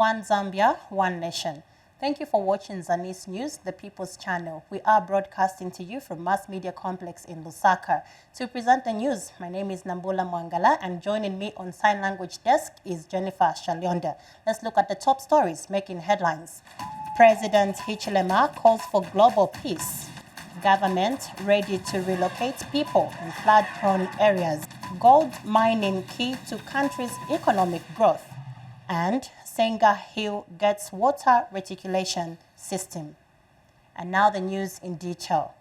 One Zambia, One Nation. Thank you for watching Zanis News, the People's Channel. We are broadcasting to you from Mass Media Complex in Lusaka. To present the news, my name is Nambula Mwangala, and joining me on Sign Language Desk is Jennifer Shalionda. Let's look at the top stories making headlines. President Hichilema calls for global peace. Government ready to relocate people in flood-prone areas. Gold mining key to country's economic growth. And Senga Hill gets water reticulation system. And now the news in detail.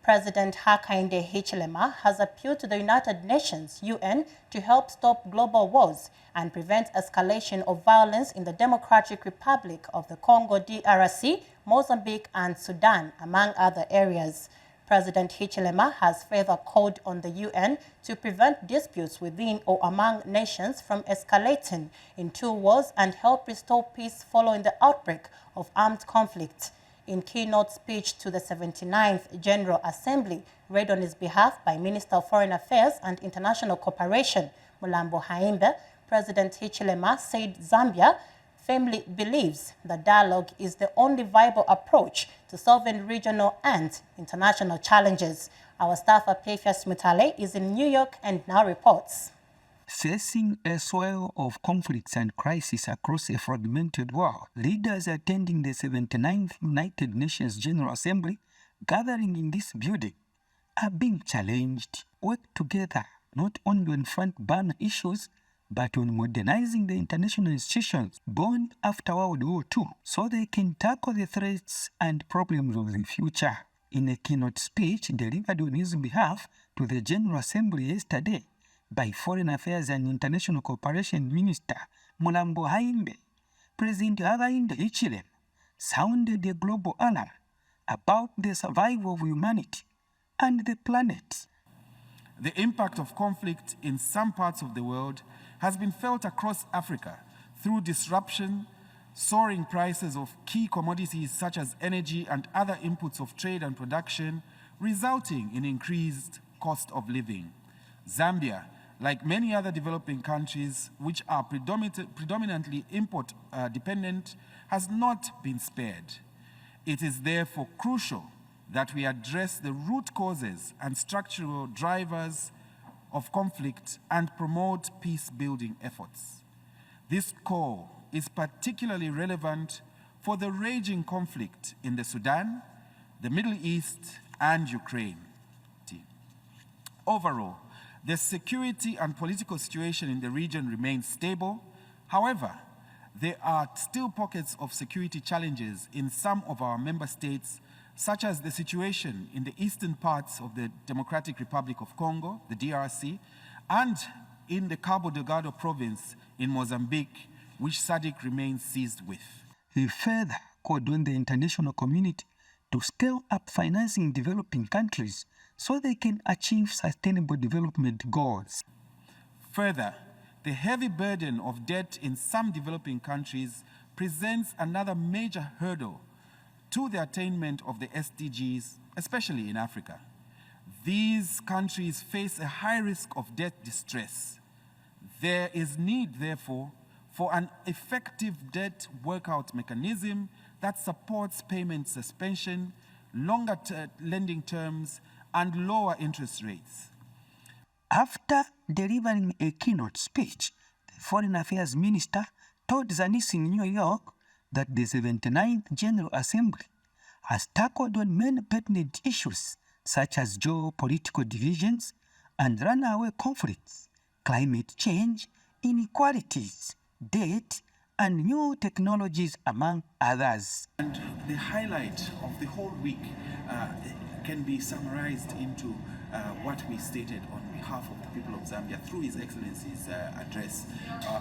President Hakainde Hichilema has appealed to the United Nations, UN, to help stop global wars and prevent escalation of violence in the Democratic Republic of the Congo DRC, Mozambique and Sudan, among other areas. President Hichilema has further called on the UN to prevent disputes within or among nations from escalating into wars and help restore peace following the outbreak of armed conflict. In keynote speech to the 79th General Assembly, read on his behalf by Minister of Foreign Affairs and International Cooperation, Mulambo Haimbe, President Hichilema said Zambia firmly believes that dialogue is the only viable approach to solving regional and international challenges. Our staffer, Pefias Mutale, is in New York and now reports. Facing a swell of conflicts and crises across a fragmented world, leaders attending the 79th United Nations General Assembly gathering in this building are being challenged to work together not only on front-burner issues but on modernizing the international institutions born after World War II so they can tackle the threats and problems of the future. In a keynote speech delivered on his behalf to the General Assembly yesterday by Foreign Affairs and International Cooperation Minister Mulambo Haimbe, President Hakainde Hichilema sounded a global alarm about the survival of humanity and the planet. The impact of conflict in some parts of the world has been felt across Africa through disruption, soaring prices of key commodities such as energy and other inputs of trade and production, resulting in increased cost of living. Zambia, like many other developing countries which are predominantly import-dependent, has not been spared. It is therefore crucial that we address the root causes and structural drivers of conflict and promote peace-building efforts. This call is particularly relevant for the raging conflict in the Sudan, the Middle East, and Ukraine. Overall, the security and political situation in the region remains stable. However, there are still pockets of security challenges in some of our member states, such as the situation in the eastern parts of the Democratic Republic of Congo, the DRC, and in the Cabo Delgado province in Mozambique, which SADC remains seized with. He further called on the international community to scale up financing developing countries so they can achieve sustainable development goals. Further, the heavy burden of debt in some developing countries presents another major hurdle to the attainment of the SDGs, especially in Africa. These countries face a high risk of debt distress. There is need, therefore, for an effective debt workout mechanism that supports payment suspension, longer lending terms, and lower interest rates. After delivering a keynote speech, the Foreign Affairs Minister told Zanis in New York that the 79th General Assembly has tackled on many pertinent issues such as geopolitical divisions and runaway conflicts, climate change, inequalities, debt, and new technologies, among others. And the highlight of the whole week can be summarized into what we stated on behalf of the people of Zambia through His Excellency's address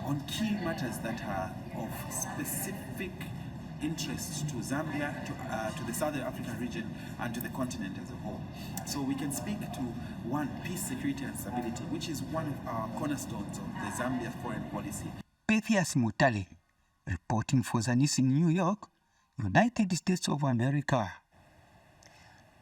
on key matters that are of specific interest to Zambia, to the Southern African region, and to the continent as a whole. So we can speak to one, peace, security, and stability, which is one of our cornerstones of the Zambia foreign policy. Pefias Mutale, reporting for Zanis in New York, United States of America.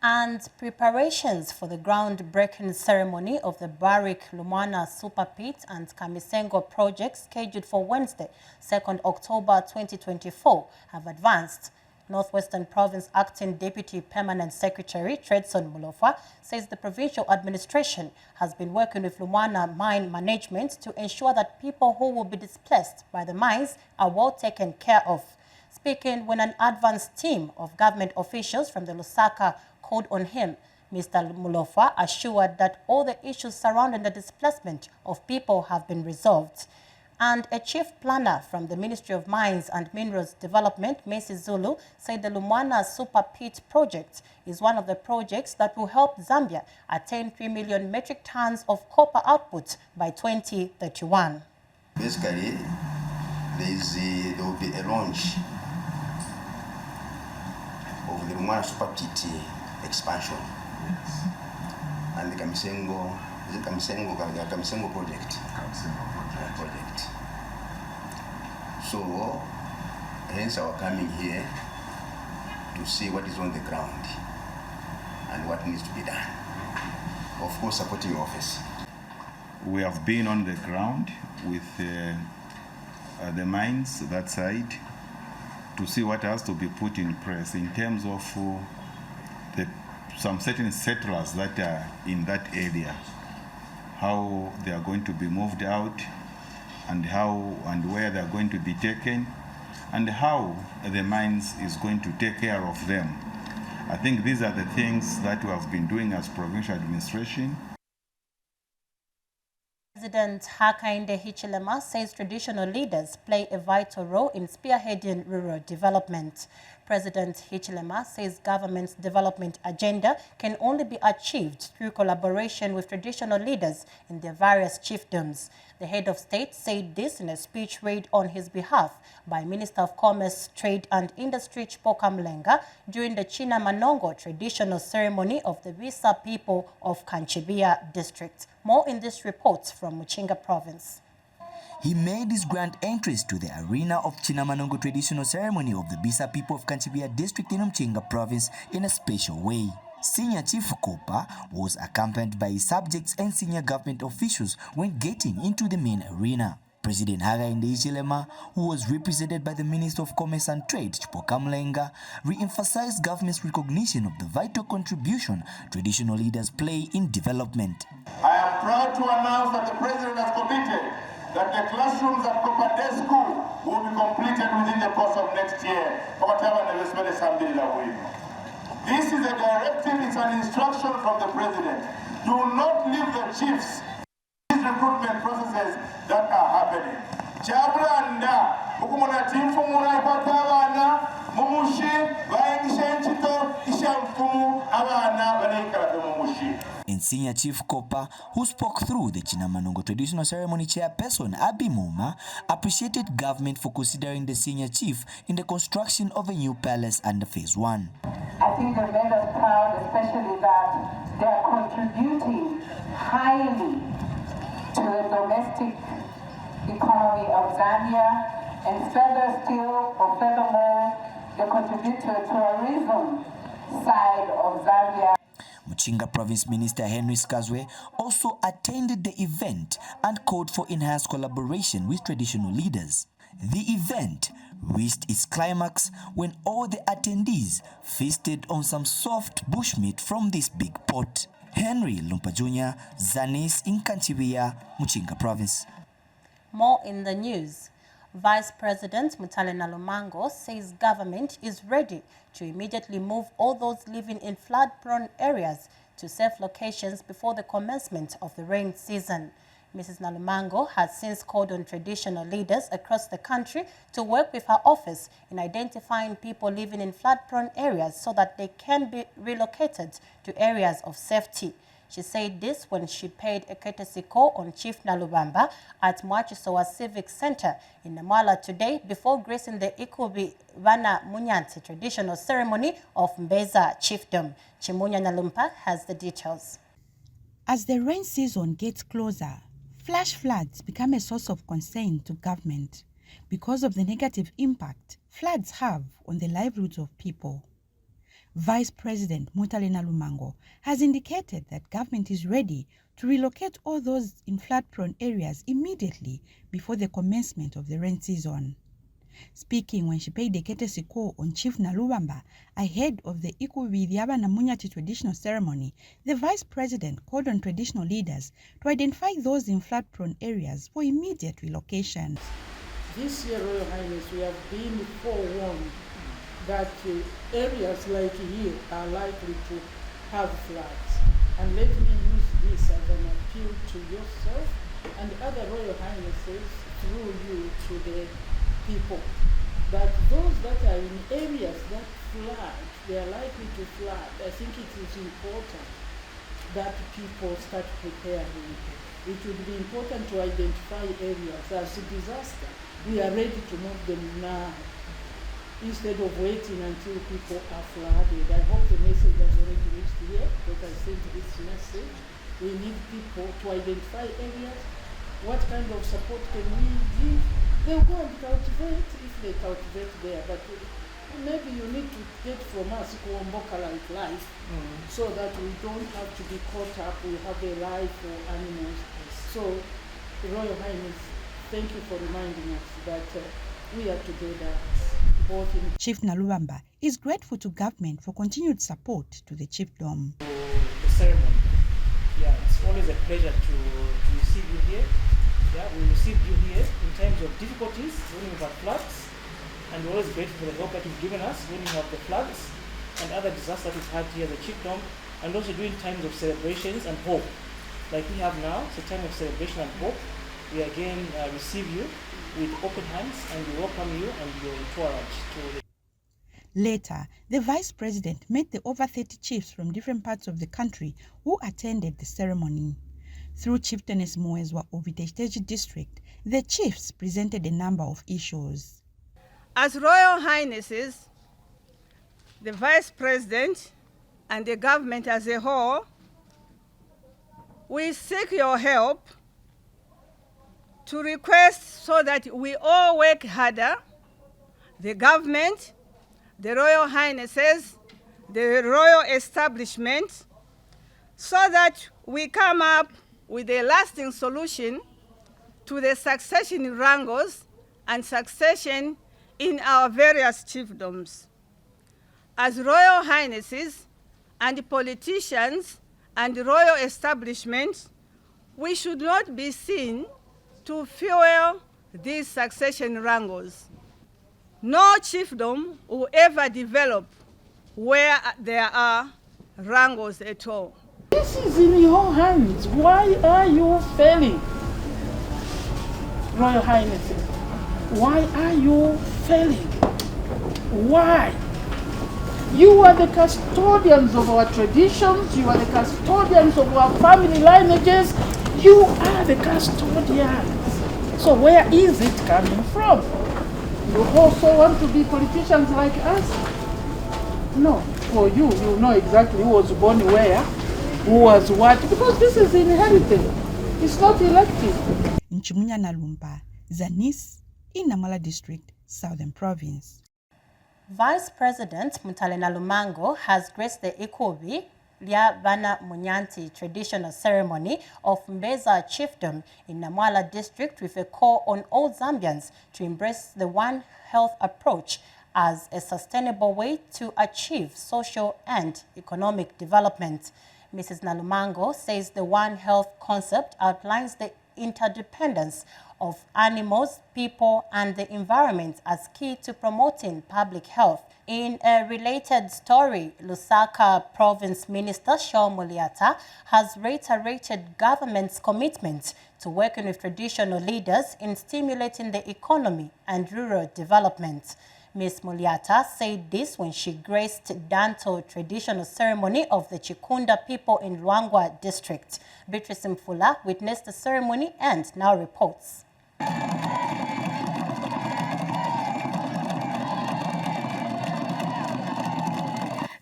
And preparations for the groundbreaking ceremony of the Barrick Lumwana Super Pit and Kamisengo project scheduled for Wednesday, 2nd October 2024 have advanced. Northwestern Province Acting Deputy Permanent Secretary Tredson Mulofa says the provincial administration has been working with Lumwana mine management to ensure that people who will be displaced by the mines are well taken care of. Speaking when an advanced team of government officials from the Lusaka called on him, Mr. Mulofa assured that all the issues surrounding the displacement of people have been resolved. And a chief planner from the Ministry of Mines and Minerals Development, Messi Zulu, said the Lumwana Super Pit project is one of the projects that will help Zambia attain 3 million metric tons of copper output by 2031. Basically, there will be a launch of the Lumwana Super Pit expansion and the Kamisengo project. So, hence our coming here to see what is on the ground and what needs to be done. Of course, supporting your office. We have been on the ground with the mines that side to see what has to be put in place in terms of some certain settlers that are in that area, how they are going to be moved out, and how and where they are going to be taken, and how the mines is going to take care of them. I think these are the things that we have been doing as provincial administration. President Hakainde Hichilema says traditional leaders play a vital role in spearheading rural development. President Hichilema says government's development agenda can only be achieved through collaboration with traditional leaders in their various chiefdoms. The head of state said this in a speech read on his behalf by Minister of Commerce, Trade and Industry Chipoka Mlenga during the China Manongo traditional ceremony of the Bisa people of Kanchibia district. More in this report from Muchinga province. He made his grand entrance to the arena of Chinamanongo traditional ceremony of the Bisa people of Kanchibia district in Mchinga province in a special way. Senior Chief Kopa was accompanied by his subjects and senior government officials when getting into the main arena. President Hakainde Hichilema, who was represented by the Minister of Commerce and Trade, Chipoka Mlenga, re-emphasized government's recognition of the vital contribution traditional leaders play in development. I am proud to announce that the President has committed that the classrooms at Kopa Day School will be completed within the course of next year. This is a directive, it's an instruction from the President. Do not leave the chiefs these recruitment processes that are happening. Chabranda, ukumuna timfu muna ipatavana, mumushi, vaingishenchito, ishamfumu, avana, vanaikara mumushi. And Senior Chief Kopa, who spoke through the Chinamanongo traditional ceremony chairperson Abi Muma, appreciated government for considering the senior chief in the construction of a new palace under Phase 1. I think the men are proud, especially that they are contributing highly to the domestic economy of Zambia, and furthermore, they contribute to the tourism side of Zambia. Muchinga Province Minister Henry Skazwe also attended the event and called for enhanced collaboration with traditional leaders. The event reached its climax when all the attendees feasted on some soft bushmeat from this big pot. Henry Lumpa Jr., Zanis in Kanchibia, Muchinga Province. More in the news. Vice President Mutale Nalumango says government is ready to immediately move all those living in flood-prone areas to safe locations before the commencement of the rain season. Mrs. Nalumango has since called on traditional leaders across the country to work with her office in identifying people living in flood-prone areas so that they can be relocated to areas of safety. She said this when she paid a courtesy call on Chief Nalubamba at Mwachisowa Civic Center in Namwala today before gracing the Ikubi Vana Munyanti traditional ceremony of Mbeza Chiefdom. Chimunya Nalumpa has the details. As the rain season gets closer, flash floods become a source of concern to government because of the negative impact floods have on the livelihoods of people. Vice President Mutalena Lumango has indicated that government is ready to relocate all those in flood-prone areas immediately before the commencement of the rain season. Speaking when she paid a courtesy call on Chief Nalubamba ahead of the Ikubi Lyaba Munyati traditional ceremony, the Vice President called on traditional leaders to identify those in flood-prone areas for immediate relocation. This year, Royal Highness, we have been forewarned that areas like here are likely to have floods. And let me use this as an appeal to yourself and other Royal Highnesses through you to the people, that those that are in areas that flood, they are likely to flood. I think it is important that people start preparing. It would be important to identify areas as a disaster. We are ready to move them now, instead of waiting until people are flooded. I hope the message has already reached here, because I sent this message. We need people to identify areas. What kind of support can we give? They'll go and cultivate if they cultivate there, but maybe you need to get from us like life, so that we don't have to be caught up. We have a life for animals. So, Royal Highness, thank you for reminding us that we are together. Chief Nalubamba is grateful to government for continued support to the chiefdom. The ceremony. Yeah, it's always a pleasure to receive you here. Yeah, we received you here in times of difficulties when we've had floods, and we're always grateful for the help that you've given us when we have the floods and other disasters that we've had here at the chiefdom, and also during times of celebrations and hope. Like we have now, it's a time of celebration and hope. We again receive you with open hands, and we welcome you and your entourage to the... Later, the Vice President met the over 30 chiefs from different parts of the country who attended the ceremony. Through Chieftainess Moezwa of Itesteji District, the chiefs presented a number of issues. As Royal Highnesses, the Vice President and the government as a whole, we seek your help to request so that we all work harder, the government, the Royal Highnesses, the royal establishment, so that we come up with a lasting solution to the succession wrangles and succession in our various chiefdoms. As Royal Highnesses and politicians and the royal establishment, we should not be seen to fuel these succession wrangles. No chiefdom will ever develop where there are wrangles at all. This is in your hands. Why are you failing, Royal Highnesses? Why are you failing? Why? You are the custodians of our traditions. You are the custodians of our family lineages. You are the custodians. So where is it coming from? You also want to be politicians like us? No. For you, you know exactly who was born where, who was what, because this is inherited. It's not elected. In Chimunya Nalumpa, Zanis, in Namala District, Southern Province. Vice President Mutalena Lumango has graced the Ikobi Lyaba Munyanti traditional ceremony of Mbeza Chiefdom in Namala District with a call on all Zambians to embrace the One Health approach as a sustainable way to achieve social and economic development. Mrs. Nalumango says the One Health concept outlines the interdependence of animals, people, and the environment as key to promoting public health. In a related story, Lusaka Province Minister Shaw Muliata has reiterated government's commitment to working with traditional leaders in stimulating the economy and rural development. Ms. Muliata said this when she graced Danto traditional ceremony of the Chikunda people in Luangwa district. Beatrice Mfula witnessed the ceremony and now reports.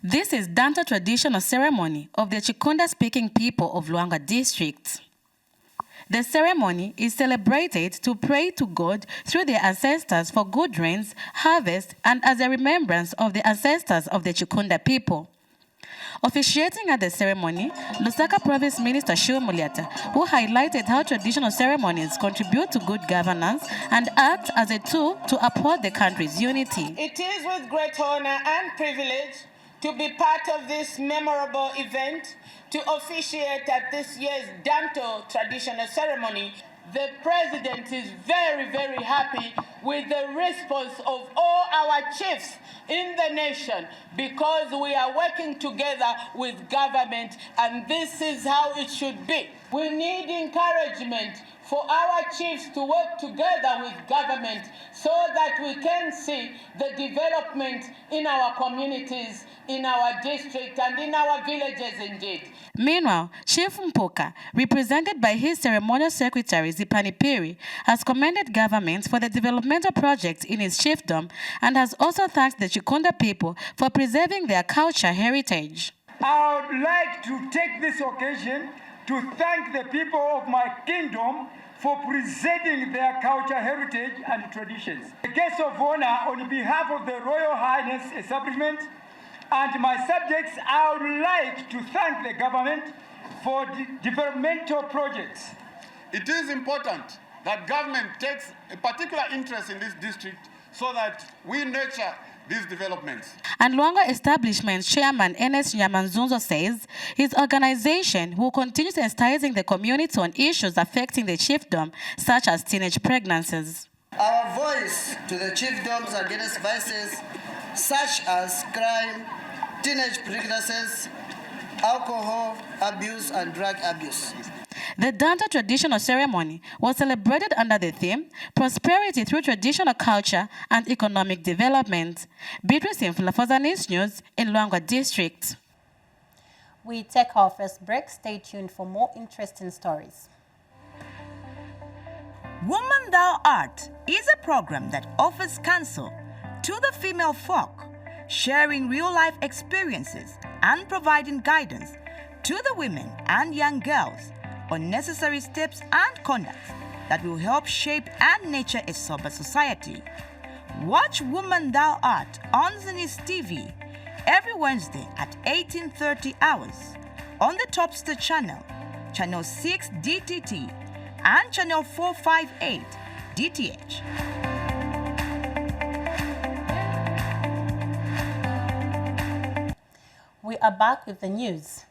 This is Danto traditional ceremony of the Chikunda speaking people of Luangwa district. The ceremony is celebrated to pray to God through their ancestors for good rains, harvest, and as a remembrance of the ancestors of the Chikunda people. Officiating at the ceremony, Lusaka Province Minister Shio Muliata, who highlighted how traditional ceremonies contribute to good governance and act as a tool to uphold the country's unity. It is with great honor and privilege to be part of this memorable event, to officiate at this year's Danto traditional ceremony. The President is very, very happy with the response of all our chiefs in the nation, because we are working together with government, and this is how it should be. We need encouragement for our chiefs to work together with government so that we can see the development in our communities, in our district, and in our villages indeed. Meanwhile, Chief Mpoka, represented by his ceremonial secretary Zipani Piri, has commended government for the developmental projects in his chiefdom and has also thanked the Chikunda people for preserving their culture heritage. I would like to take this occasion to thank the people of my kingdom for preserving their culture, heritage, and traditions. A guest of honor on behalf of the Royal Highness Establishment and my subjects, I would like to thank the government for the developmental projects. It is important that government takes a particular interest in this district so that we nurture these developments. And Luangwa Establishment Chairman Enes Nyamanzunzo says his organization will continue sensitizing the community on issues affecting the chiefdom, such as teenage pregnancies. Our voice to the chiefdoms against vices such as crime, teenage pregnancies, alcohol abuse, and drug abuse. The Danta traditional ceremony was celebrated under the theme Prosperity through Traditional Culture and Economic Development. Beatrice Infula for Zanis News in Luangwa District. We take our first break. Stay tuned for more interesting stories. Woman Thou Art is a program that offers counsel to the female folk, sharing real-life experiences and providing guidance to the women and young girls on necessary steps and conducts that will help shape and nurture a sober society. Watch Woman Thou Art on Zanis TV every Wednesday at 18:30 hours on the Topster channel, channel 6 DTT, and channel 458 DTH. We are back with the news.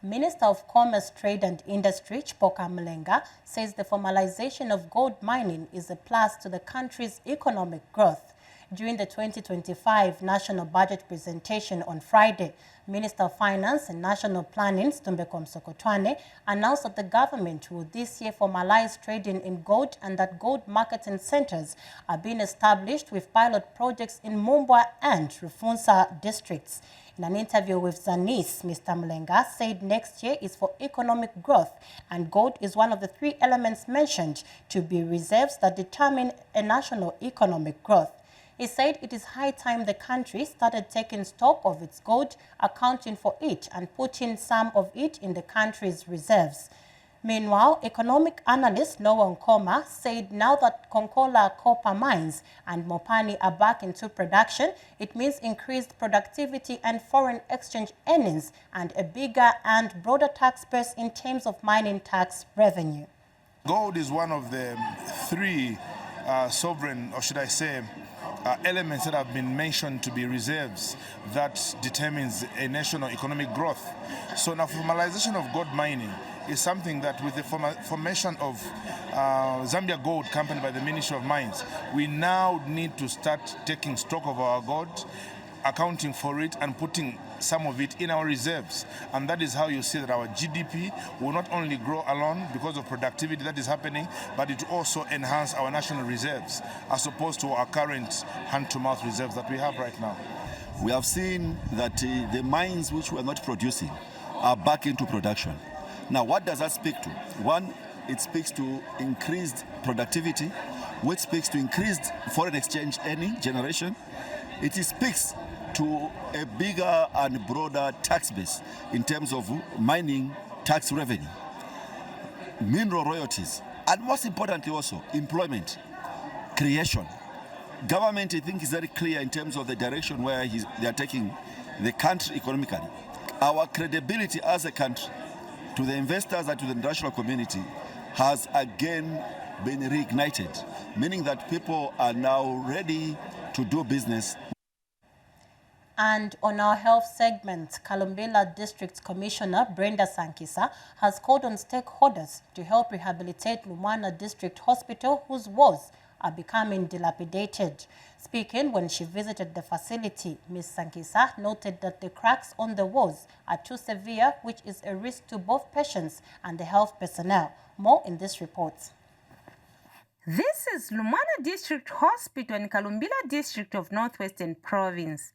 Minister of Commerce, Trade and Industry, Chipoka Mlenga, says the formalization of gold mining is a plus to the country's economic growth. During the 2025 National Budget presentation on Friday, Minister of Finance and National Planning, Stumbeko Msokotwane, announced that the government will this year formalize trading in gold and that gold marketing centers are being established with pilot projects in Mumbwa and Rufunsa districts. In an interview with Zanis, Mr. Mlenga said next year is for economic growth, and gold is one of the three elements mentioned to be reserves that determine a national economic growth. He said it is high time the country started taking stock of its gold, accounting for it and putting some of it in the country's reserves. Meanwhile, economic analyst Noah Nkoma said now that Konkola copper mines and Mopani are back into production, it means increased productivity and foreign exchange earnings and a bigger and broader tax base in terms of mining tax revenue. Gold is one of the three sovereign, or should I say, elements that have been mentioned to be reserves that determines a national economic growth. So now formalization of gold mining is something that with the formation of Zambia Gold Company by the Ministry of Mines, we now need to start taking stock of our gold, accounting for it and putting some of it in our reserves. And that is how you see that our GDP will not only grow alone because of productivity that is happening, but it will also enhance our national reserves as opposed to our current hand-to-mouth reserves that we have right now. We have seen that the mines which were not producing are back into production. Now, what does that speak to? One, it speaks to increased productivity, which speaks to increased foreign exchange earning generation. It speaks to a bigger and broader tax base in terms of mining tax revenue. Mineral royalties And most importantly also, employment creation. Government, I think, is very clear in terms of the direction where they are taking the country economically. Our credibility as a country to the investors and to the international community has again been reignited, meaning that people are now ready to do business. And on our health segment, Kalumbila District Commissioner Brenda Sankisa has called on stakeholders to help rehabilitate Lumwana District Hospital, whose walls are becoming dilapidated. Speaking when she visited the facility, Ms. Sankisa noted that the cracks on the walls are too severe, which is a risk to both patients and the health personnel. More in this report. This is Lumwana District Hospital in Kalumbila District of Northwestern Province.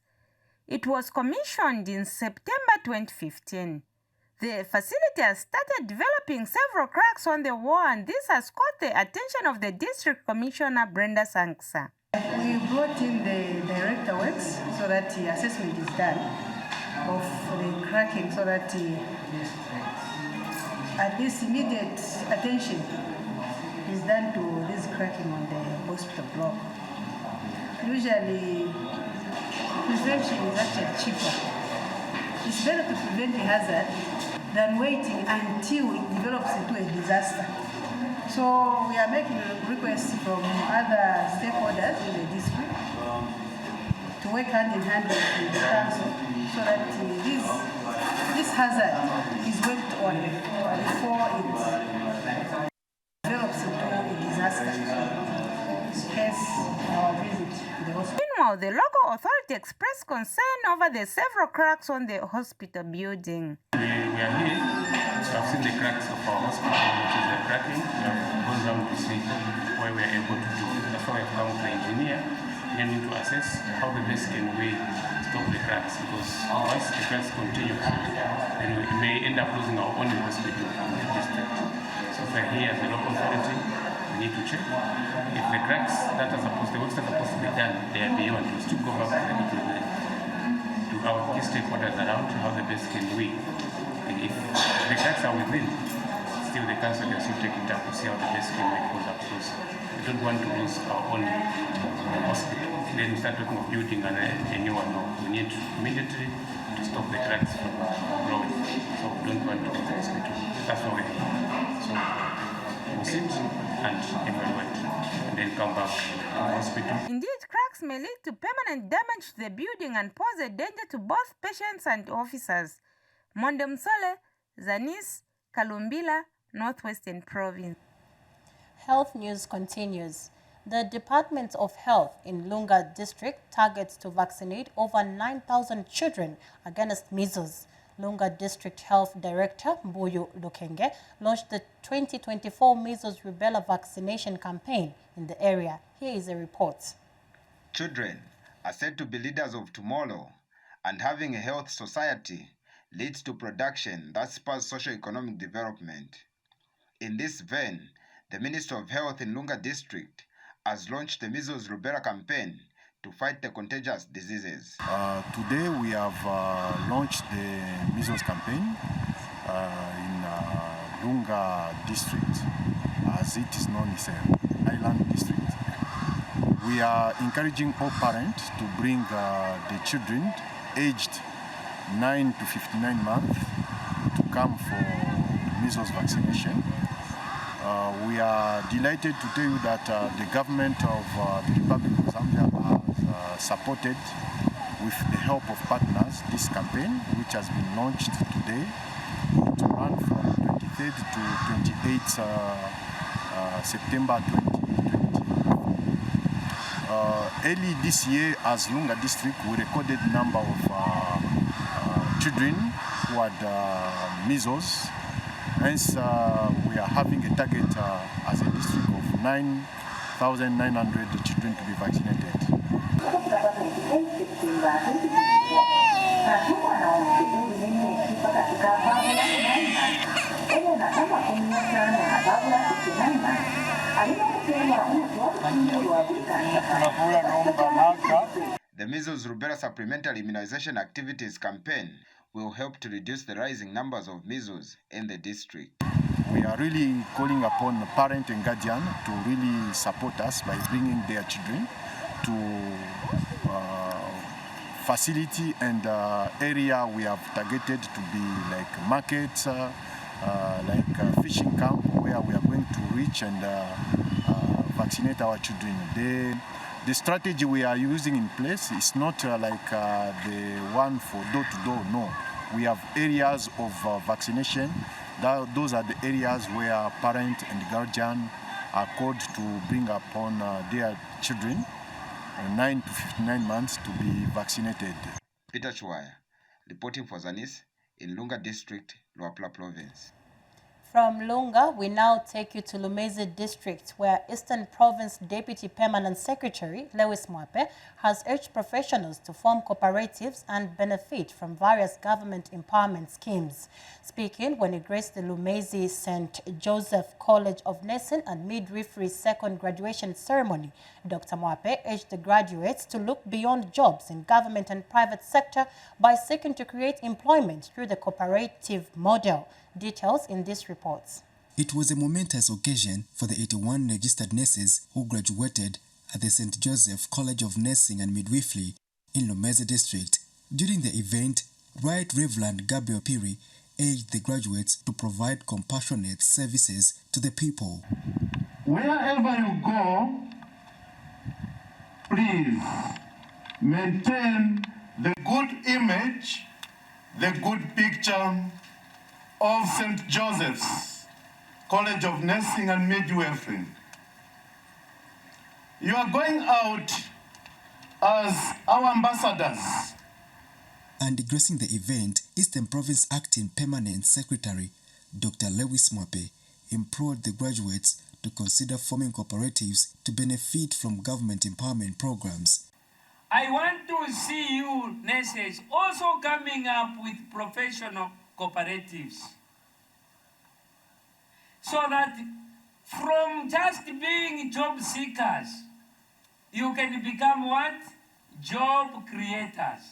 It was commissioned in September 2015. The facility has started developing several cracks on the wall, and this has caught the attention of the District Commissioner Brenda Sankisa. We brought in the director works so that the assessment is done of the cracking, so that at least immediate attention is done to this cracking on the hospital block. Usually, prevention is actually cheaper. It's better to prevent a hazard than waiting until it develops into a disaster. So we are making requests from other stakeholders in the district to work hand in hand with the council so that this hazard is worked on before it develops into a disaster. Hence our visit to the hospital. Meanwhile, the local authority expressed concern over the several cracks on the hospital building. We are here. I've seen the cracks of our hospital, which is the cracking. We have gone down to see where we are able to do. That's why I've come with the engineer, aiming to assess how the best can we stop the cracks. Because once the cracks continue, then we may end up losing our own hospital in the district. So if we're here as a local authority, we need to check if the cracks that are supposed, the works that are supposed to be done, they are beyond. We still go back to our key stakeholders around how the best can we. If the cracks are within, still the council can still take it up to see how the best can we goes up. Because we don't want to lose our own hospital. Then we start talking of building a new one. No, we need immediately to stop the cracks from growing. So we don't want to lose the hospital. That's why we're here. So we'll sit and evaluate and then come back to the hospital. Indeed, cracks may lead to permanent damage to the building and pose a danger to both patients and officers. Monde Msole, Zanis, Kalumbila, Northwestern Province. Health news continues. The Department of Health in Lunga District targets to vaccinate over 9,000 children against measles. Lunga District Health Director Mbuyu Lukenge launched the 2024 measles rubella vaccination campaign in the area. Here is a report. Children are said to be leaders of tomorrow, and having a health society leads to production that spurs socio-economic development. In this vein, the Minister of Health in Lunga District has launched the measles rubella campaign to fight the contagious diseases. Today we have launched the measles campaign in Lunga District, as it is known as Island District. We are encouraging all parents to bring the children aged 9 to 59 months to come for measles vaccination. We are delighted to tell you that the government of the Republic of Zambia has supported, with the help of partners, this campaign, which has been launched today to run from 23rd to 28th September 2020. Early this year, as Lunga District, we recorded number of children who had measles. Hence, we are having a target as a district of 9,900 children to be vaccinated. The measles rubella supplementary immunization activities campaign will help to reduce the rising numbers of measles in the district. We are really calling upon the parent and guardian to really support us by bringing their children to facility and area we have targeted to be like markets, like fishing camp, where we are going to reach and vaccinate our children. The strategy we are using in place is not like the one for door-to-door, no. We have areas of vaccination. Those are the areas where parent and guardian are called to bring upon their children, 9 to 59 months, to be vaccinated. Peter Chwaya, reporting for Zanis in Lunga District, Luapula Province. From Lunga, we now take you to Lumezi District, where Eastern Province Deputy Permanent Secretary Lewis Mwape has urged professionals to form cooperatives and benefit from various government empowerment schemes. Speaking when he graced the Lumezi St. Joseph College of Nursing and Midwifery second graduation ceremony, Dr. Mwape urged the graduates to look beyond jobs in government and private sector by seeking to create employment through the cooperative model. Details in these reports. It was a momentous occasion for the 81 registered nurses who graduated at the St. Joseph College of Nursing and Midwifery in Lumezi District. During the event, Right Reverend Gabriel Piri urged the graduates to provide compassionate services to the people. Wherever you go, please maintain the good image, the good picture of St. Joseph's College of Nursing and Midwifery. You are going out as our ambassadors. And gracing the event, Eastern Province Acting Permanent Secretary Dr. Lewis Mwape implored the graduates to consider forming cooperatives to benefit from government empowerment programs. I want to see you nurses also coming up with professional cooperatives, so that from just being job seekers, you can become what? Job creators.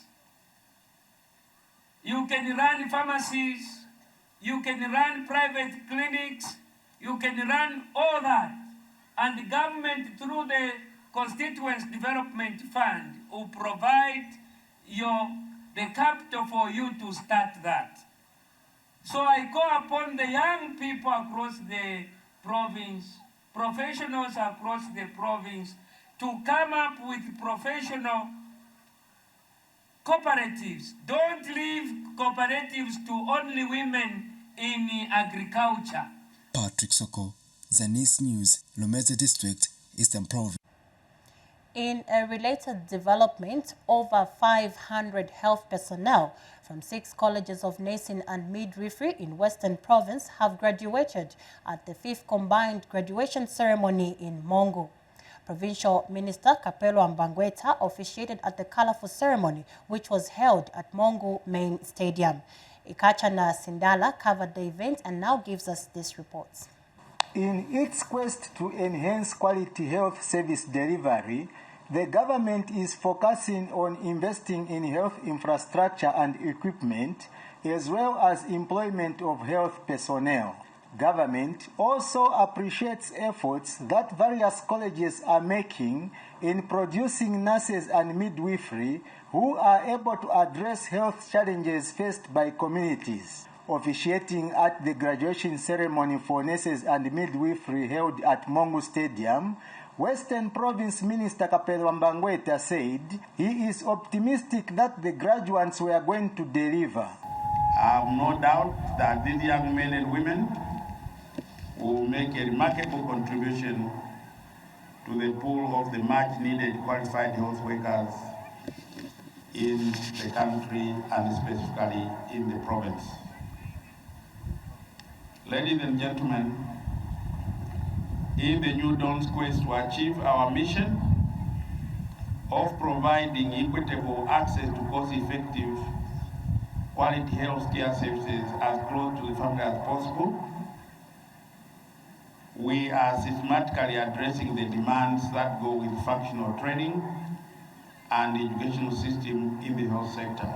You can run pharmacies, you can run private clinics, you can run all that. And the government, through the Constituency Development Fund, will provide the capital for you to start that. So I call upon the young people across the province, professionals across the province, to come up with professional cooperatives. Don't leave cooperatives to only women in agriculture. Patrick Soko, Zanis News, Lumezi District, Eastern Province. In a related development, over 500 health personnel from 6 colleges of nursing and midwifery in Western Province have graduated at the 5th combined graduation ceremony in Mongo. Provincial Minister Kapelo Ambangweta officiated at the colorful ceremony, which was held at Mongo Main Stadium. Ikachana Sindala covered the event and now gives us this report. In its quest to enhance quality health service delivery, the government is focusing on investing in health infrastructure and equipment, as well as employment of health personnel. Government also appreciates efforts that various colleges are making in producing nurses and midwifery who are able to address health challenges faced by communities. Officiating at the graduation ceremony for nurses and midwifery held at Mongo Stadium, Western Province Minister Kapelo Mbangweta said he is optimistic that the graduates were going to deliver. I have no doubt that these young men and women will make a remarkable contribution to the pool of the much needed qualified health workers in the country and specifically in the province. Ladies and gentlemen, in the New Dawn's quest to achieve our mission of providing equitable access to cost-effective quality health care services as close to the family as possible, we are systematically addressing the demands that go with functional training and educational system in the health sector.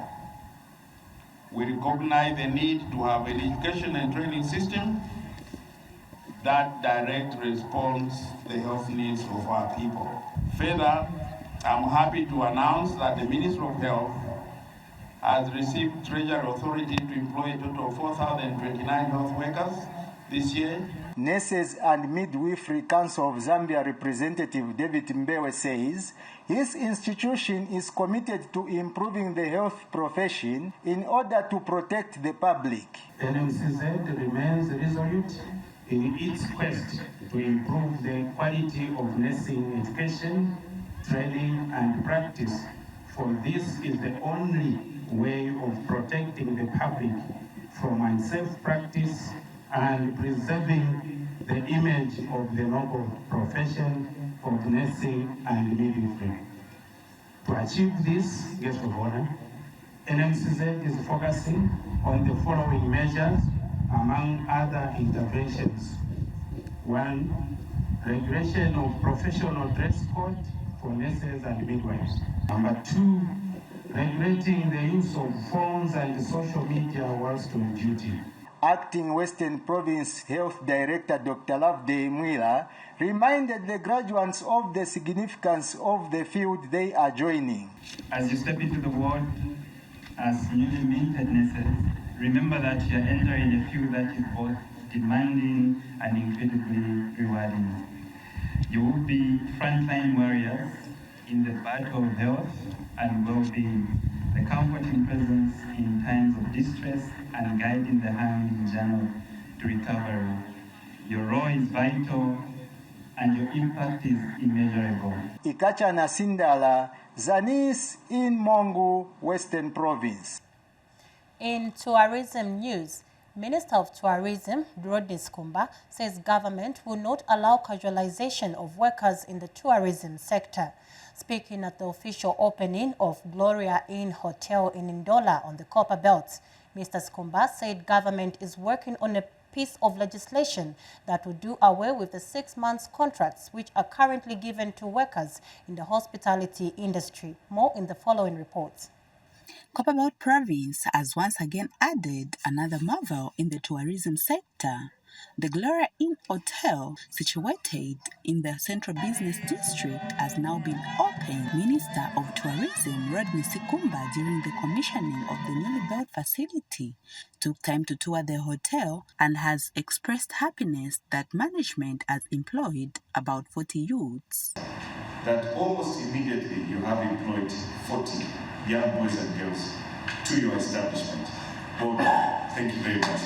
We recognize the need to have an education and training system that direct response to the health needs of our people. Further, I'm happy to announce that the Ministry of Health has received Treasury Authority to employ a total of 4,029 health workers this year. Nurses and Midwifery Council of Zambia representative David Mbewe says his institution is committed to improving the health profession in order to protect the public. NMCZ remains resolute in its quest to improve the quality of nursing education, training and practice, for this is the only way of protecting the public from unsafe practice and preserving the image of the noble profession of nursing and midwifery. To achieve this, guest of honor, NMCZ is focusing on the following measures among other interventions. 1, regulation of professional dress code for nurses and midwives. Number 2, regulating the use of phones and social media whilst on duty. Acting Western Province Health Director Dr. Loveday Mwila reminded the graduates of the significance of the field they are joining. As you step into the ward as newly minted nurses, remember that you are entering a field that is both demanding and incredibly rewarding. You will be frontline warriors in the battle of health and well-being, the comforting presence in times of distress and guiding the hand in journey to recovery. Your role is vital and your impact is immeasurable. Ikacha Nasindala, Zanis in Mongu, Western Province. In tourism news, Minister of Tourism, Rodney Skumba, says government will not allow casualization of workers in the tourism sector. Speaking at the official opening of Gloria Inn Hotel in Ndola on the Copper Belt, Mr. Skumba said government is working on a piece of legislation that will do away with the 6-month contracts which are currently given to workers in the hospitality industry. More in the following report. Copperbelt Province has once again added another marvel in the tourism sector. The Gloria Inn Hotel, situated in the Central Business District, has now been opened. Minister of Tourism Rodney Skumba, during the commissioning of the newly built facility, took time to tour the hotel and has expressed happiness that management has employed about 40 youths. That almost immediately you have employed 40 young boys and girls to your establishment. Well done. Thank you very much.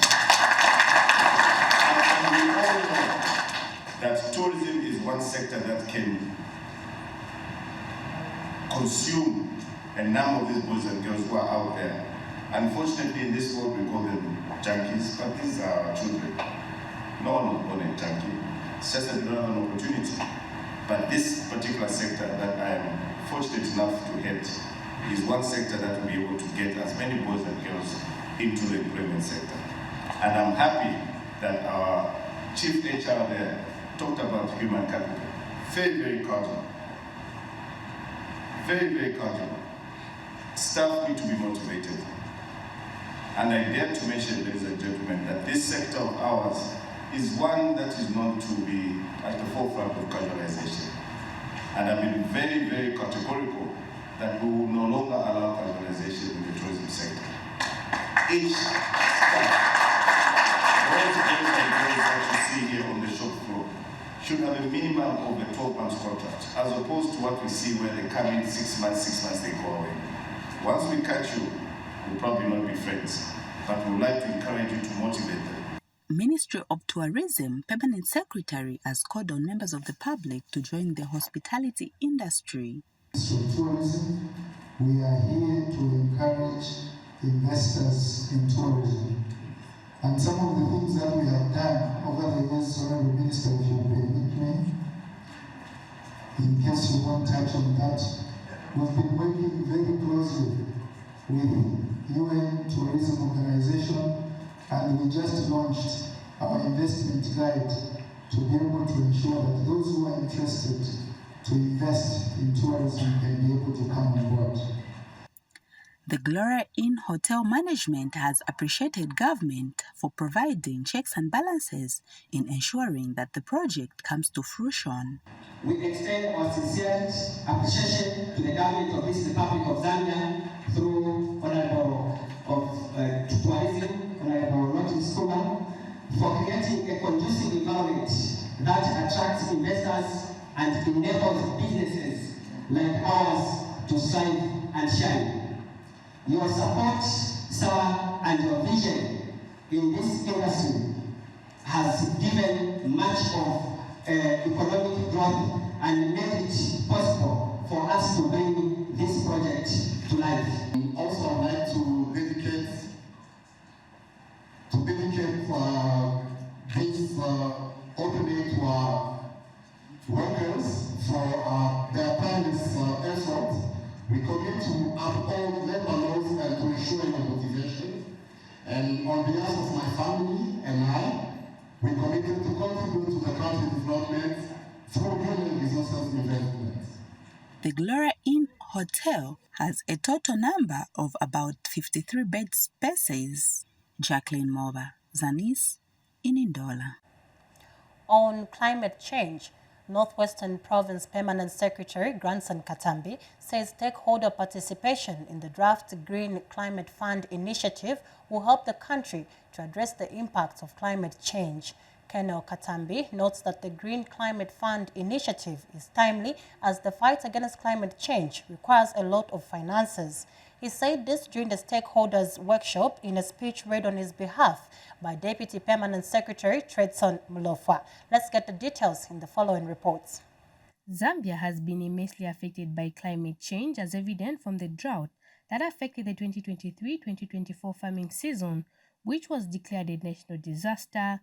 And we all know that tourism is one sector that can consume a number of these boys and girls who are out there. Unfortunately, in this world, we call them junkies, but these are children. No one was born a junkie. It's just that they don't have an opportunity. But this particular sector that I am fortunate enough to head is one sector that will be able to get as many boys and girls into the employment sector. And I'm happy that our chief HR there talked about human capital. Very, very cordial. Very, very cordial. Staff need to be motivated. And I dare to mention, ladies and gentlemen, that this sector of ours is one that is known to be at the forefront of casualization. And I've been very, very categorical that we will no longer allow casualization in the tourism sector. Each staff, those girls and girls that you see here on the shop floor, should have a minimum of a 12-month contract, as opposed to what we see where they come in 6 months, they go away. Once we catch you, we'll probably not be friends, but we would like to encourage you to motivate them. Ministry of Tourism Permanent Secretary has called on members of the public to join the hospitality industry. Ministry of Tourism, we are here to encourage investors in tourism. And some of the things that we have done over the years, Honorable Minister, if you permit me, in case you won't touch on that, we've been working very closely with UN Tourism Organization, and we just launched our investment guide to be able to ensure that those who are interested to invest in tourism can be able to come on board. The Gloria Inn hotel management has appreciated government for providing checks and balances in ensuring that the project comes to fruition. We extend our sincere appreciation to the government of this Republic of Zambia through Honorable of Tourism, Honorable Lotus Kuma, for creating a conducive environment that attracts investors and enables businesses like ours to thrive and shine. Your support, sir, and your vision in this industry has given much of economic growth and made it possible for us to bring this project to life. Also, I'd like to dedicate this alternate workers for their tireless effort. We commit to uphold labor laws and to ensure your motivation. And on behalf of my family and I, we committed to contribute to the country development through human resources investment. The Gloria Inn Hotel has a total number of about 53 bed spaces. Jacqueline Moba, Zanis, Inindola. On climate change, Northwestern Province Permanent Secretary Grandson Katambi says stakeholder participation in the draft Green Climate Fund initiative will help the country to address the impacts of climate change. Colonel Katambi notes that the Green Climate Fund initiative is timely as the fight against climate change requires a lot of finances. He said this during the stakeholders workshop in a speech read on his behalf by Deputy Permanent Secretary Tredson Mlofwa. Let's get the details in the following reports. Zambia has been immensely affected by climate change, as evident from the drought that affected the 2023-2024 farming season, which was declared a national disaster.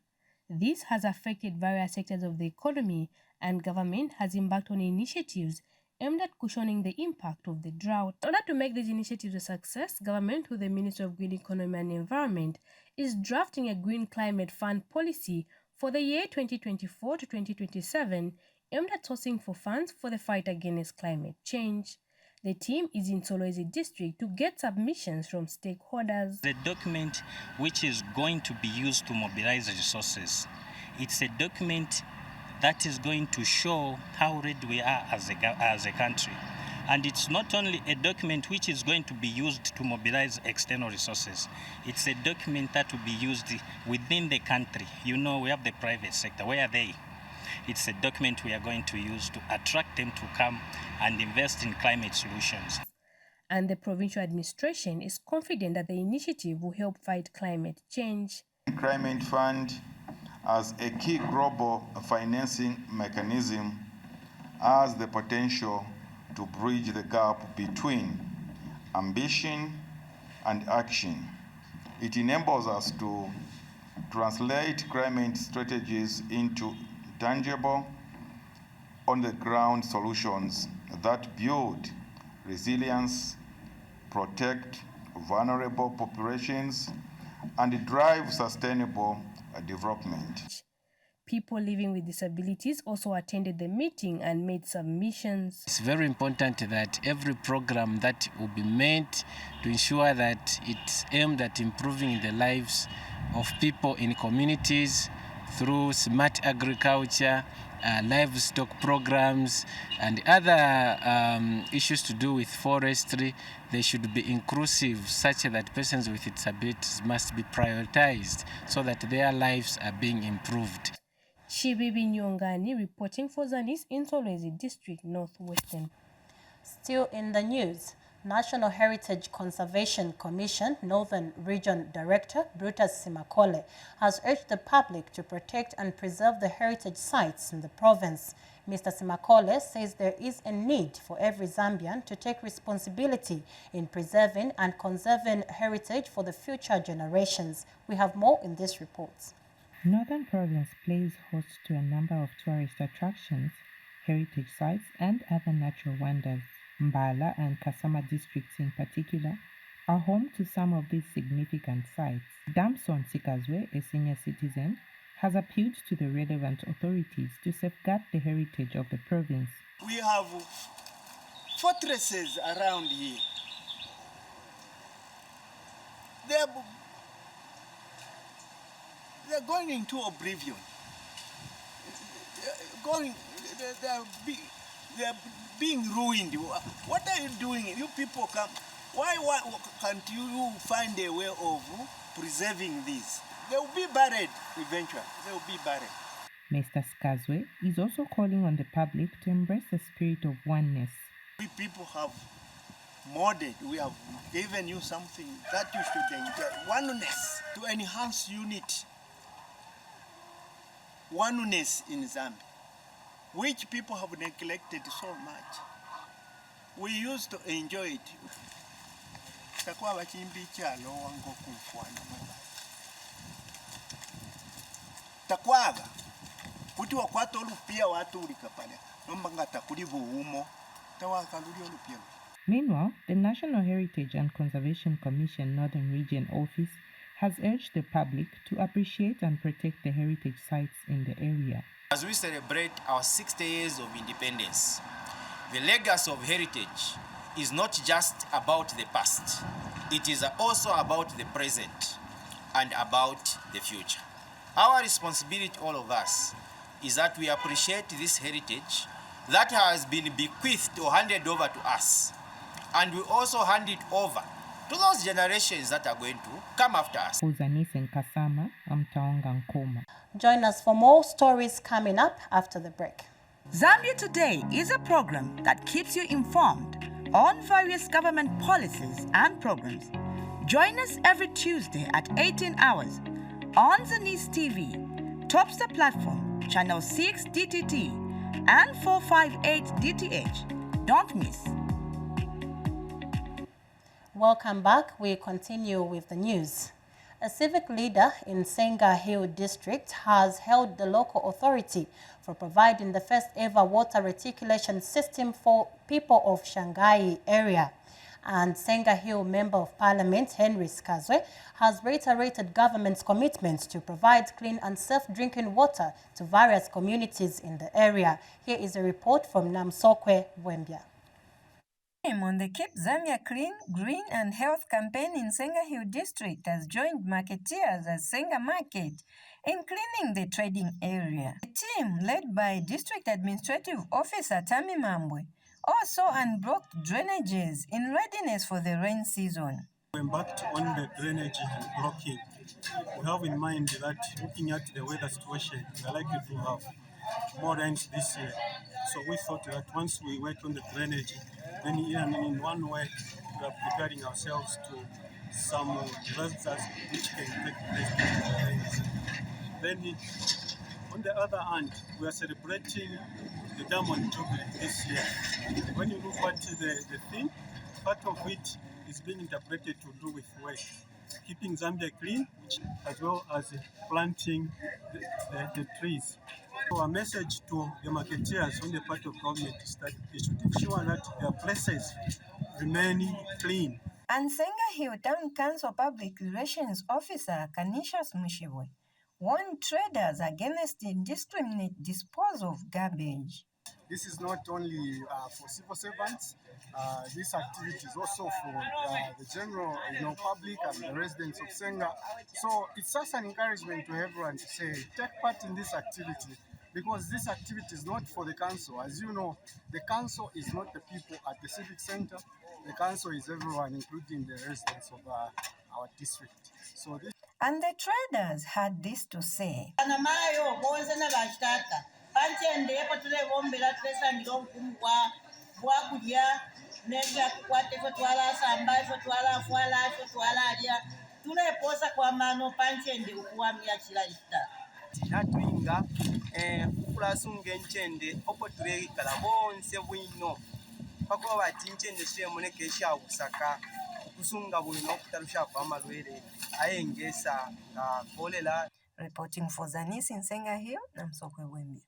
This has affected various sectors of the economy, and government has embarked on initiatives aimed at cushioning the impact of the drought. In order to make these initiatives a success, government, with the Ministry of Green Economy and Environment, is drafting a Green Climate Fund policy for the year 2024 to 2027, aimed at sourcing for funds for the fight against climate change. The team is in Solwezi district to get submissions from stakeholders. The document which is going to be used to mobilize resources, it's a document that is going to show how ready we are as a country. And it's not only a document which is going to be used to mobilize external resources, it's a document that will be used within the country. You know, we have the private sector. Where are they? It's a document we are going to use to attract them to come and invest in climate solutions. And the provincial administration is confident that the initiative will help fight climate change. The Climate Fund, as a key global financing mechanism, has the potential to bridge the gap between ambition and action. It enables us to translate climate strategies into tangible, on-the-ground solutions that build resilience, protect vulnerable populations, and drive sustainable development. People living with disabilities also attended the meeting and made submissions. It's very important that every program that will be made to ensure that it's aimed at improving the lives of people in communities through smart agriculture, livestock programs, and other issues to do with forestry, they should be inclusive such that persons with disabilities must be prioritized so that their lives are being improved. Shibibi Nyongani reporting for Zanis in Solwezi District, Northwestern. Still in the news, National Heritage Conservation Commission Northern Region Director Brutus Simakole has urged the public to protect and preserve the heritage sites in the province. Mr. Simakole says there is a need for every Zambian to take responsibility in preserving and conserving heritage for the future generations. We have more in this report. Northern Province plays host to a number of tourist attractions, heritage sites, and other natural wonders. Mbala and Kasama districts in particular are home to some of these significant sites. Damson Sikazwe, a senior citizen, has appealed to the relevant authorities to safeguard the heritage of the province. We have fortresses around here. they're going into oblivion. They're being ruined. What are you doing? You people come. Why can't you find a way of preserving this? They will be buried eventually. They will be buried. Mr. Skazwe is also calling on the public to embrace the spirit of oneness. We people have molded, we have given you something that you should enjoy. Oneness, to enhance unity. Oneness in Zambia, which people have neglected so much. We used to enjoy it. Takwaga kuti wakwata olupia watu ulikapale nombanga takulivu umo tawakaluli olupia. Meanwhile, the National Heritage and Conservation Commission Northern Region Office has urged the public to appreciate and protect the heritage sites in the area. As we celebrate our 60 years of independence, the legacy of heritage is not just about the past. It is also about the present and about the future. Our responsibility, all of us, is that we appreciate this heritage that has been bequeathed or handed over to us, and we also hand it over to those generations that are going to come after us. Zanis and Kasama, I'm Taonga Nkoma. Join us for more stories coming up after the break. Zambia Today is a program that keeps you informed on various government policies and programs. Join us every Tuesday at 18 hours on Zanis TV, Topstar Platform, Channel 6 DTT, and 458 DTH. Don't miss. Welcome back. We continue with the news. A civic leader in Senga Hill District has hailed the local authority for providing the first ever water reticulation system for people of Shanghai area. And Senga Hill Member of Parliament Henry Skazwe has reiterated government's commitment to provide clean and safe drinking water to various communities in the area. Here is a report from Namsokwe Wembia. On the Keep Zambia Clean, Green and Health campaign in Senga Hill District has joined marketeers at Senga Market in cleaning the trading area. The team, led by District Administrative Officer Tami Mambwe, also unblocked drainages in readiness for the rain season. We embarked on the drainage and blocking. We have in mind that looking at the weather situation, we are likely to have more rains this year. So we thought that once we work on the drainage, then in one way, we are preparing ourselves to some disasters which can take place during the rains. Then, on the other hand, we are celebrating the Diamond Jubilee this year. When you look at the theme, part of it is being interpreted to do with waste, keeping Zambia clean, as well as planting the trees. So our message to the marketeers on the part of government is that they should ensure that their places remain clean. And Senga Hill Town Council Public Relations Officer Canisius Mushibwe warned traders against indiscriminate disposal of garbage. This is not only for civil servants. This activity is also for the general, public and the residents of Senga. So it's just an encouragement to everyone to say, take part in this activity, because this activity is not for the council. As you know, the council is not the people at the civic center. The council is everyone, including the residents of our district. So this. And the traders had this to say. Kulasunga enchende opotule kala bonse bwino pakuba batinchende shemoneke sha usaka kusunga bwino kutarusha kwa malwele ayengesa kolela. Reporting for Zanis in Senga Hill, Namsokwe Wembia.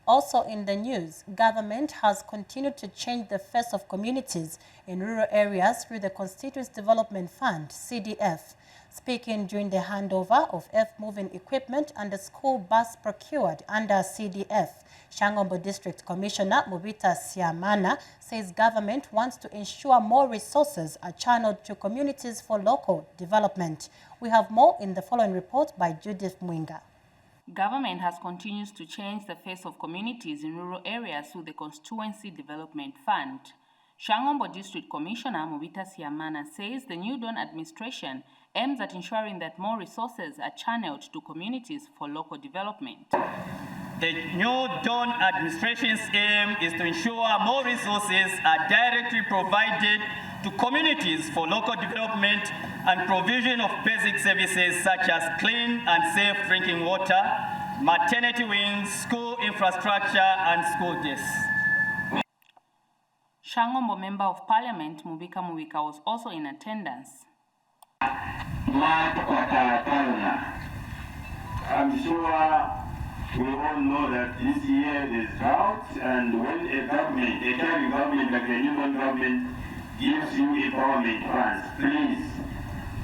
Also in the news, government has continued to change the face of communities in rural areas through the Constituency Development Fund, CDF. Speaking during the handover of earth-moving equipment and the school bus procured under CDF, Shangombo District Commissioner Mubita Siamana says government wants to ensure more resources are channeled to communities for local development. We have more in the following report by Judith Mwinga. Government has continued to change the face of communities in rural areas through the Constituency Development Fund. Shangombo District Commissioner Mubita Siamana says the New Dawn administration aims at ensuring that more resources are channeled to communities for local development. The New Dawn administration's aim is to ensure more resources are directly provided to communities for local development and provision of basic services such as clean and safe drinking water, maternity wings, school infrastructure, and school desks. Shangombo Member of Parliament Mubika Mubika was also in attendance. I'm sure we all know that this year there's drought, and when a government, a caring government like the New Dawn government, gives you empowerment funds, please,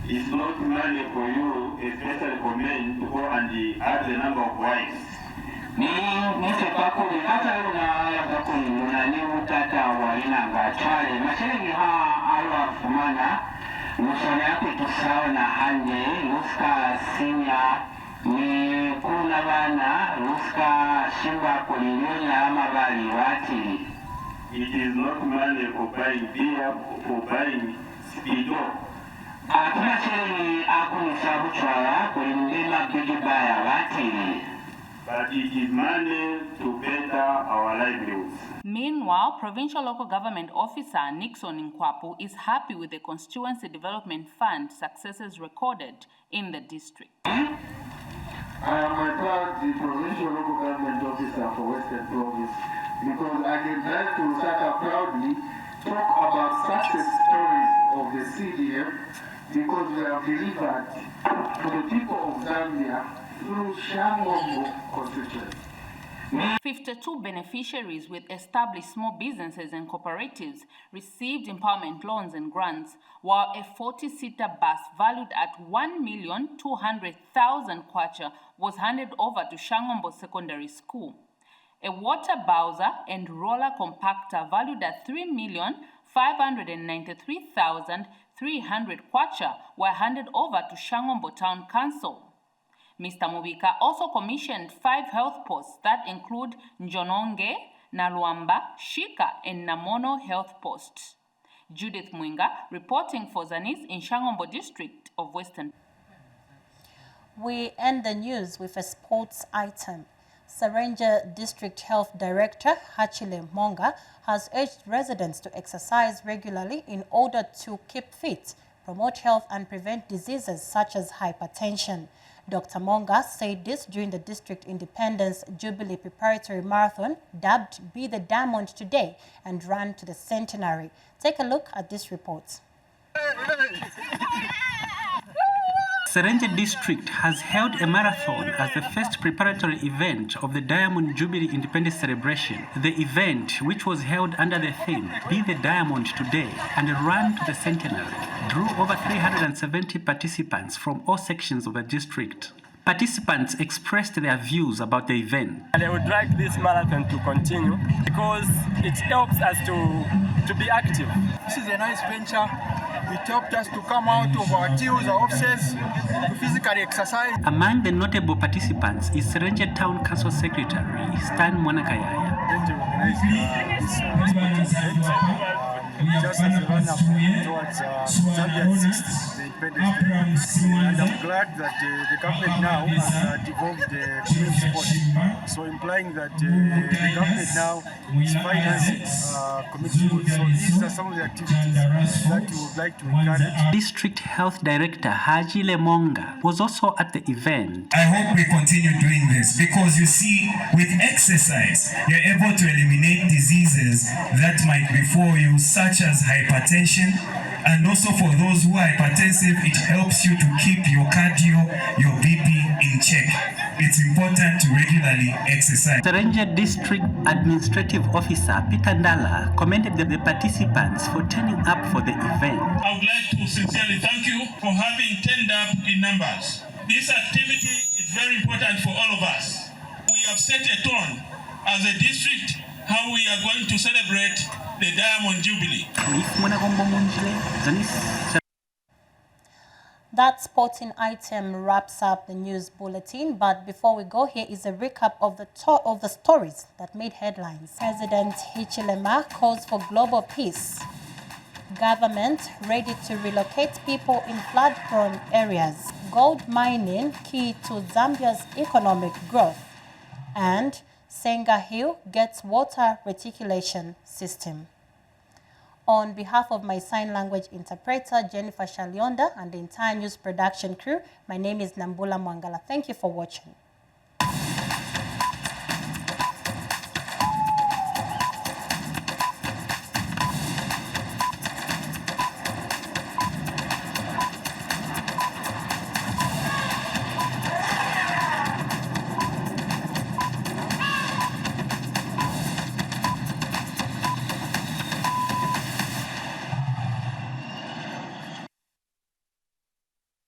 it's not money for you, especially for men, to go and add the number of wives. It is not money for buying beer, for buying speedo. But it is money to better our livelihoods. Meanwhile, Provincial Local Government Officer Nixon Nkwapu is happy with the Constituency Development Fund successes recorded in the district. I am the Provincial Local Government Officer for Western Province because I can like to Lusaka proudly talk about success stories of the CDF because we have delivered to the people of Zambia through Shangombo constituency. 52 beneficiaries with established small businesses and cooperatives received empowerment loans and grants, while a 40-seater bus valued at 1,200,000 kwacha was handed over to Shangombo Secondary School. A water bowser and roller compactor valued at 3,593,300 kwacha were handed over to Shangombo Town Council. Mr. Mubika also commissioned 5 health posts that include Njononge, Naluamba, Shika, and Namono health posts. Judith Mwinga reporting for Zanis in Shangombo District of Western. We end the news with a sports item. Serenja District Health Director Hachile Monga has urged residents to exercise regularly in order to keep fit, promote health and prevent diseases such as hypertension. Dr. Monga said this during the District Independence Jubilee Preparatory Marathon, dubbed Be the Diamond Today, and run to the centenary. Take a look at this report. Serenja District has held a marathon as the first preparatory event of the Diamond Jubilee Independence Celebration. The event, which was held under the theme, Be the Diamond Today, and Run to the Centenary, drew over 370 participants from all sections of the district. Participants expressed their views about the event. And I would like this marathon to continue because it helps us to be active. This is a nice venture. It helped us to come out of our tills, our offices, to physically exercise. Among the notable participants is Serenja Town Council Secretary Stan Mwanakayaya. Just as a run-up towards Zambia's 6th Independence Day. And I'm glad that the government now has devolved the team sport. So implying that the government now is financing community sports. So these are some of the activities that we would like to encourage. District Health Director Haji Lemonga was also at the event. I hope we continue doing this because you see, with exercise, you're able to eliminate diseases that might befall you, such as hypertension, and also for those who are hypertensive, it helps you to keep your cardio, your BP in check. It's important to regularly exercise. Serenge District Administrative Officer Peter Ndala commended the participants for turning up for the event. I would like to sincerely thank you for having turned up in numbers. This activity is very important for all of us. We have set a tone as a district how we are going to celebrate the Diamond Jubilee. That sporting item wraps up the news bulletin, but before we go, here is a recap of the stories that made headlines. President Hichilema calls for global peace. Government ready to relocate people in flood-prone areas. Gold mining key to Zambia's economic growth. And Senga Hill gets water reticulation system. On behalf of my sign language interpreter, Jennifer Shalionda, and the entire news production crew, my name is Nambula Mwangala. Thank you for watching.